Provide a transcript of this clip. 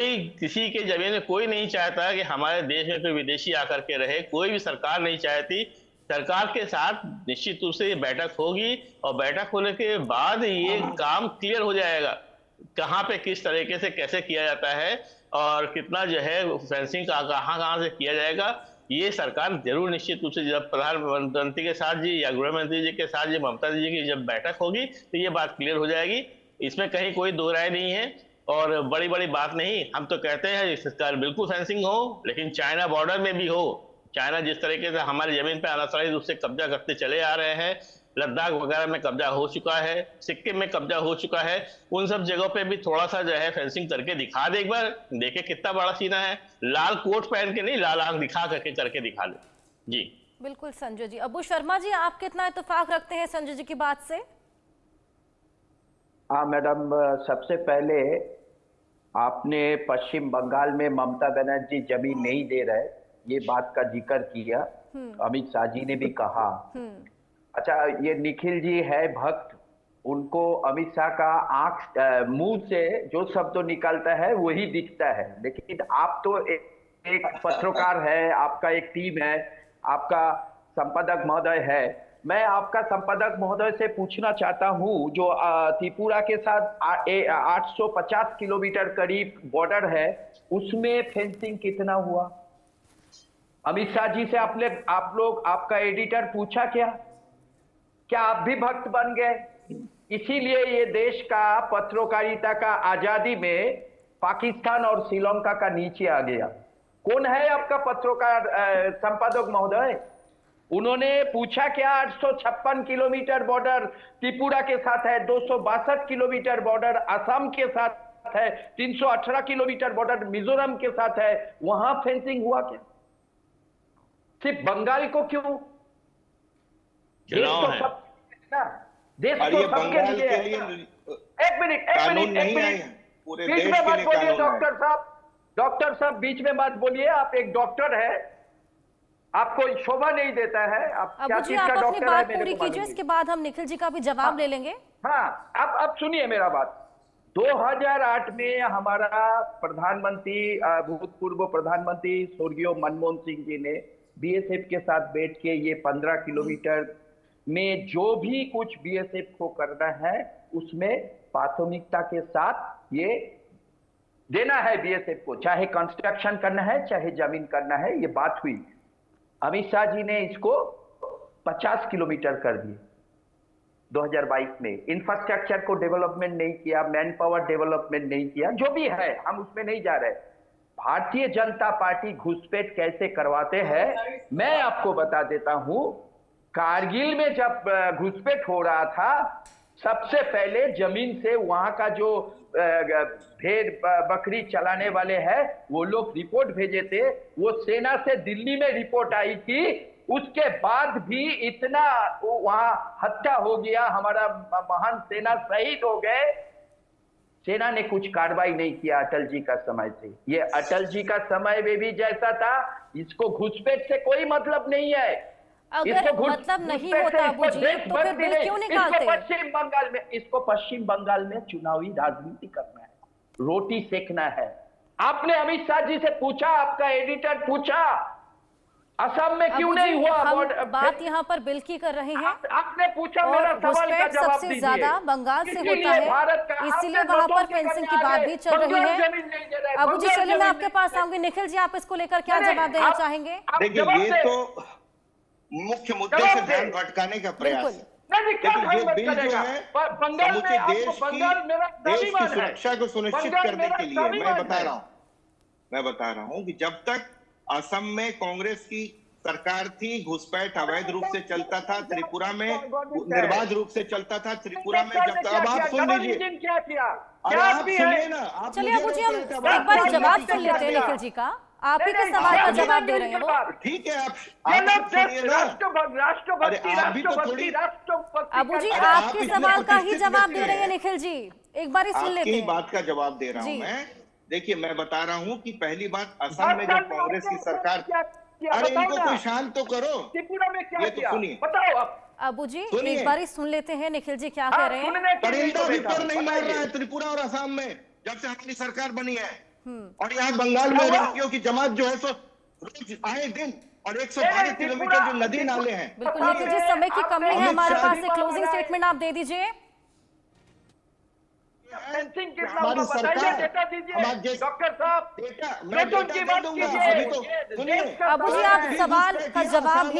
किसी के जमीन में कोई नहीं चाहता कि हमारे देश में कोई विदेशी आकर के रहे, कोई भी सरकार नहीं चाहती। सरकार के साथ निश्चित रूप से ये बैठक होगी और बैठक होने के बाद ये काम क्लियर हो जाएगा, कहाँ पे किस तरीके से कैसे किया जाता है और कितना जो है फेंसिंग का कहाँ कहाँ से किया जाएगा। ये सरकार जरूर निश्चित रूप से जब प्रधानमंत्री के साथ जी या गृह मंत्री जी के साथ जी ममता जी की जब बैठक होगी तो ये बात क्लियर हो जाएगी, इसमें कहीं कोई दो राय नहीं है। और बड़ी बड़ी बात नहीं, हम तो कहते हैं सरकार बिल्कुल फेंसिंग हो, लेकिन चाइना बॉर्डर में भी हो। चाइना जिस तरीके से हमारी जमीन पे अनासारी रूप से कब्जा करते चले आ रहे हैं, लद्दाख वगैरह में कब्जा हो चुका है, सिक्किम में कब्जा हो चुका है, उन सब जगहों पे भी थोड़ा सा जो है फेंसिंग करके दिखा दे, एक बार देखे कितना बड़ा सीना है। लाल कोट पहन के नहीं, लाल आंख दिखा करके दिखा दे। जी बिल्कुल संजय जी। अबू शर्मा जी, आप कितना इत्तेफाक रखते हैं संजय जी की बात से? हाँ मैडम, सबसे पहले आपने पश्चिम बंगाल में ममता बनर्जी जमीन नहीं दे रहे, ये बात का जिक्र किया। अमित शाह जी ने भी कहा। अच्छा, ये निखिल जी है भक्त, उनको अमित शाह का आंख मुंह से जो शब्द तो निकलता है वही दिखता है, लेकिन आप तो एक पत्रकार है, आपका एक टीम है, आपका संपादक महोदय है। मैं आपका संपादक महोदय से पूछना चाहता हूं, जो त्रिपुरा के साथ 850 किलोमीटर करीब बॉर्डर है, उसमें फेंसिंग कितना हुआ? अमित शाह जी से आपका एडिटर पूछा क्या आप भी भक्त बन गए? इसीलिए ये देश का पत्रकारिता का आजादी में पाकिस्तान और श्रीलंका का नीचे आ गया। कौन है आपका पत्रकार संपादक महोदय? उन्होंने पूछा क्या 856 किलोमीटर बॉर्डर त्रिपुरा के साथ है, 262 किलोमीटर बॉर्डर असम के साथ है, 318 किलोमीटर बॉर्डर मिजोरम के साथ है, वहां फेंसिंग हुआ क्या? सिर्फ बंगाल को क्यों? देश तो सब ना, देश तो सबके लिए है। एक मिनट बीच में मत बोलिए डॉक्टर साहब बीच में मत बोलिए। आप एक डॉक्टर है, आपको शोभा नहीं देता है। आप क्या चीज का डॉक्टर है? बात पूरी कीजिए, इसके बाद हम निखिल जी का भी जवाब ले लेंगे। हाँ, अब सुनिए मेरा बात। 2008 में हमारा प्रधानमंत्री, भूतपूर्व प्रधानमंत्री स्वर्गीय मनमोहन सिंह जी ने बीएसएफ के साथ बैठ के ये 15 किलोमीटर में जो भी कुछ बीएसएफ को करना है उसमें प्राथमिकता के साथ ये देना है बीएसएफ को, चाहे कंस्ट्रक्शन करना है चाहे जमीन करना है, ये बात हुई। अमित शाह जी ने इसको 50 किलोमीटर कर दिए 2022 में। इंफ्रास्ट्रक्चर को डेवलपमेंट नहीं किया, मैन पावर डेवलपमेंट नहीं किया, जो भी है हम उसमें नहीं जा रहे। भारतीय जनता पार्टी घुसपैठ कैसे करवाते हैं मैं आपको बता देता हूं। कारगिल में जब घुसपैठ हो रहा था, सबसे पहले जमीन से वहां का जो भेड़ बकरी चलाने वाले हैं वो लोग रिपोर्ट भेजे थे, वो सेना से दिल्ली में रिपोर्ट आई थी। उसके बाद भी इतना वहां हत्या हो गया, हमारा महान सेना शहीद हो गए, सेना ने कुछ कार्रवाई नहीं किया अटल जी का समय से। ये अटल जी का समय में भी जैसा था, इसको घुसपैठ से कोई मतलब नहीं है। अगर मतलब नहीं होता अबूजी, तो फिर बिल क्यों निकालते? इसको पश्चिम बंगाल में चुनावी राजनीति करना है, रोटी सेकना है। आपने अमित शाह जी से पूछा, आपका एडिटर पूछा, असम में क्यों नहीं हुआ? हम बात यहाँ पर बिल की कर रहे हैं। आपने पूछा, मेरा सवाल का जवाब सबसे ज्यादा बंगाल से होता है, इसीलिए वहां पर फेंसिंग की बात भी चल रही है। अबूजी चलिए मैं आपके पास आऊंगी। निखिल जी, आप इसको लेकर क्या जवाब देना चाहेंगे? देखिए, ये तो मुख्य मुद्दे से ध्यान भटकाने का प्रयास है। लेकिन ये बिल जो है समूचे देश की सुरक्षा को सुनिश्चित करने के लिए मैं बता रहा हूं कि जब तक असम में कांग्रेस की सरकार थी, घुसपैठ अवैध रूप से चलता था, त्रिपुरा में निर्बाध रूप से चलता था। त्रिपुरा में जब तक, अब आप सुन लीजिए, आप सुनिए ना। चलिए अबूजी, हम एक बार जवाब सुन लेते हैं निखिल जी का। आप ही के सवाल का जवाब दे रहे हैं वो। ठीक है, आप सुनिए ना। अबूजी, आपके सवाल का ही जवाब दे रहे हैं निखिल जी, एक बार ही सुन लेते हैं। बात का जवाब दे रहा हूं मैं। देखिए, मैं बता रहा हूं कि पहली बात, असम में जब कांग्रेस की सरकार, अरे इनको कोई शांत तो करो, त्रिपुरा में क्या ये तो सुनिए। बताओ आप अबूजी, एक बार ही सुन लेते हैं निखिल जी क्या कह रहे हैं। परिंदा भी पर नहीं मार रहा है त्रिपुरा और असम में जब से हमारी सरकार बनी है। और यहाँ बंगाल में लड़कियों की जमात जो है सो रोज आए दिन, और 112 किलोमीटर जो नदी नाले हैं। बिल्कुल निखिल जी, समय की कमी है हमारे पास, एक क्लोजिंग स्टेटमेंट आप दे दीजिए। हमारी सरकार, डॉक्टर साहब मैं डेटा दे दूंगा, अभी तो सुनिए। अबू जी, आप सवाल का जवाब